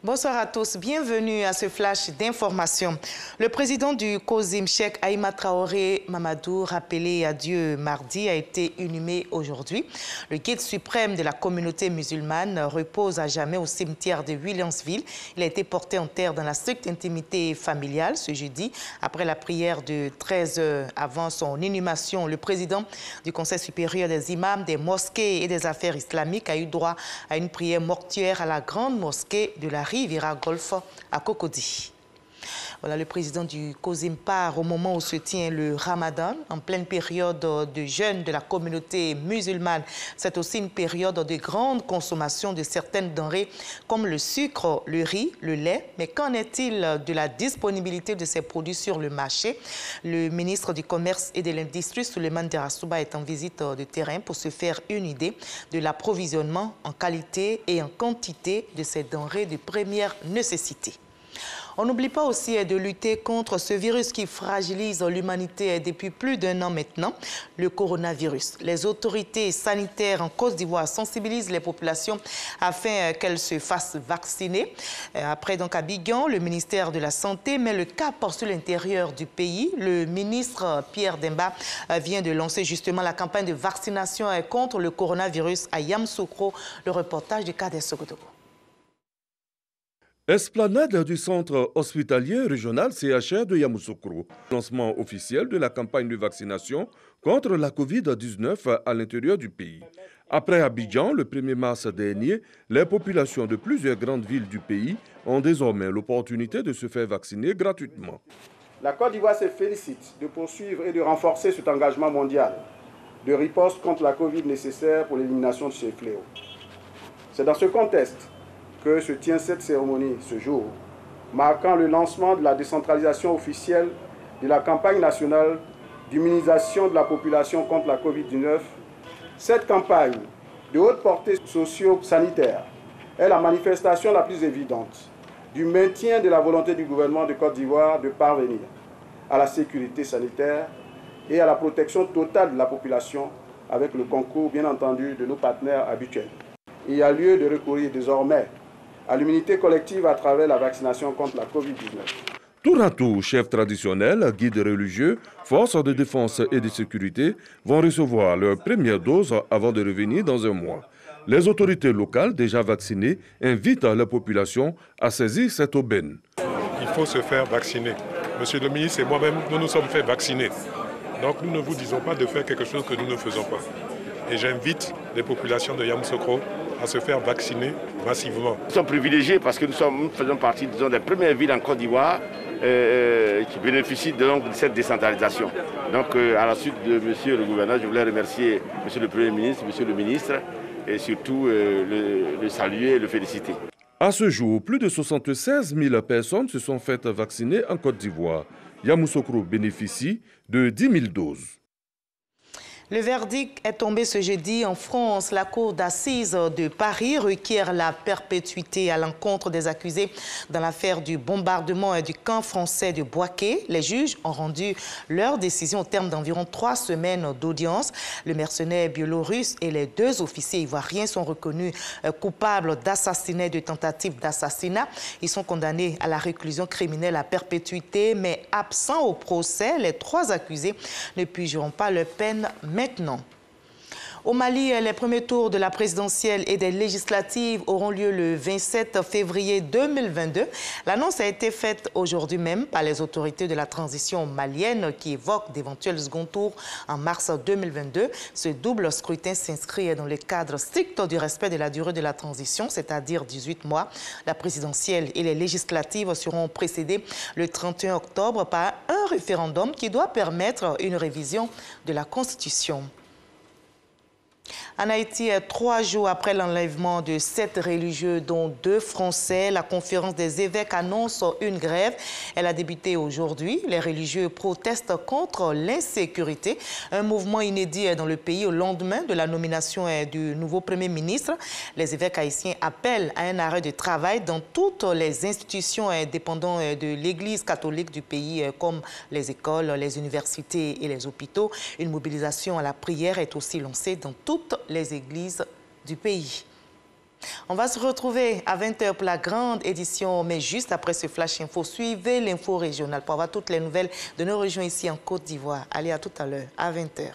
Bonsoir à tous, bienvenue à ce flash d'information. Le président du COSIM, Cheikh Aïma Traoré Mamadou, rappelé à Dieu mardi, a été inhumé aujourd'hui. Le guide suprême de la communauté musulmane repose à jamais au cimetière de Williamsville. Il a été porté en terre dans la stricte intimité familiale ce jeudi. Après la prière de 13 heures avant son inhumation, le président du Conseil supérieur des imams, des mosquées et des affaires islamiques a eu droit à une prière mortuaire à la grande mosquée de la Riviera Golf à Cocody. Voilà, le président du COSIM part au moment où se tient le Ramadan, en pleine période de jeûne de la communauté musulmane. C'est aussi une période de grande consommation de certaines denrées comme le sucre, le riz, le lait. Mais qu'en est-il de la disponibilité de ces produits sur le marché? Le ministre du Commerce et de l'Industrie, Souleymane Derassouba, est en visite de terrain pour se faire une idée de l'approvisionnement en qualité et en quantité de ces denrées de première nécessité. On n'oublie pas aussi de lutter contre ce virus qui fragilise l'humanité depuis plus d'1 an maintenant, le coronavirus. Les autorités sanitaires en Côte d'Ivoire sensibilisent les populations afin qu'elles se fassent vacciner. Après donc Abidjan, le ministère de la Santé met le cap sur l'intérieur du pays. Le ministre Pierre Demba vient de lancer justement la campagne de vaccination contre le coronavirus à Yamoussoukro. Le reportage de Kader Sogodogo. Esplanade du centre hospitalier régional CHR de Yamoussoukro. Lancement officiel de la campagne de vaccination contre la Covid-19 à l'intérieur du pays. Après Abidjan, le 1er mars dernier, les populations de plusieurs grandes villes du pays ont désormais l'opportunité de se faire vacciner gratuitement. La Côte d'Ivoire se félicite de poursuivre et de renforcer cet engagement mondial de riposte contre la Covid nécessaire pour l'élimination de ces fléaux. C'est dans ce contexte que se tient cette cérémonie ce jour, marquant le lancement de la décentralisation officielle de la campagne nationale d'immunisation de la population contre la Covid-19. Cette campagne de haute portée socio-sanitaire est la manifestation la plus évidente du maintien de la volonté du gouvernement de Côte d'Ivoire de parvenir à la sécurité sanitaire et à la protection totale de la population avec le concours, bien entendu, de nos partenaires habituels. Il y a lieu de recourir désormais à l'immunité collective à travers la vaccination contre la Covid-19. Tour à tour, chefs traditionnels, guides religieux, forces de défense et de sécurité vont recevoir leur première dose avant de revenir dans un mois. Les autorités locales déjà vaccinées invitent la population à saisir cette aubaine. Il faut se faire vacciner. Monsieur le ministre et moi-même, nous nous sommes fait vacciner. Donc nous ne vous disons pas de faire quelque chose que nous ne faisons pas. Et j'invite les populations de Yamoussoukro à se faire vacciner massivement. Nous sommes privilégiés parce que nous faisons partie des premières villes en Côte d'Ivoire qui bénéficient de cette décentralisation. Donc à la suite de monsieur le gouverneur, je voulais remercier monsieur le Premier ministre, monsieur le ministre et surtout le saluer et le féliciter. À ce jour, plus de 76 000 personnes se sont faites vacciner en Côte d'Ivoire. Yamoussoukro bénéficie de 10 000 doses. Le verdict est tombé ce jeudi en France. La cour d'assises de Paris requiert la perpétuité à l'encontre des accusés dans l'affaire du bombardement du camp français de Bouaké. Les juges ont rendu leur décision au terme d'environ 3 semaines d'audience. Le mercenaire biélorusse et les 2 officiers ivoiriens sont reconnus coupables d'assassinat et de tentative d'assassinat. Ils sont condamnés à la réclusion criminelle à perpétuité, mais absents au procès, les 3 accusés ne purgeront pas leur peine maintenant. Au Mali, les premiers tours de la présidentielle et des législatives auront lieu le 27 février 2022. L'annonce a été faite aujourd'hui même par les autorités de la transition malienne qui évoquent d'éventuels second tours en mars 2022. Ce double scrutin s'inscrit dans le cadre strict du respect de la durée de la transition, c'est-à-dire 18 mois. La présidentielle et les législatives seront précédées le 31 octobre par un référendum qui doit permettre une révision de la Constitution. En Haïti, 3 jours après l'enlèvement de 7 religieux, dont 2 Français, la conférence des évêques annonce une grève. Elle a débuté aujourd'hui. Les religieux protestent contre l'insécurité. Un mouvement inédit dans le pays au lendemain de la nomination du nouveau Premier ministre. Les évêques haïtiens appellent à un arrêt de travail dans toutes les institutions dépendant de l'Église catholique du pays, comme les écoles, les universités et les hôpitaux. Une mobilisation à la prière est aussi lancée dans toutes les églises du pays. On va se retrouver à 20h pour la grande édition, mais juste après ce Flash Info, suivez l'info régionale pour avoir toutes les nouvelles de nos régions ici en Côte d'Ivoire. Allez, à tout à l'heure, à 20h.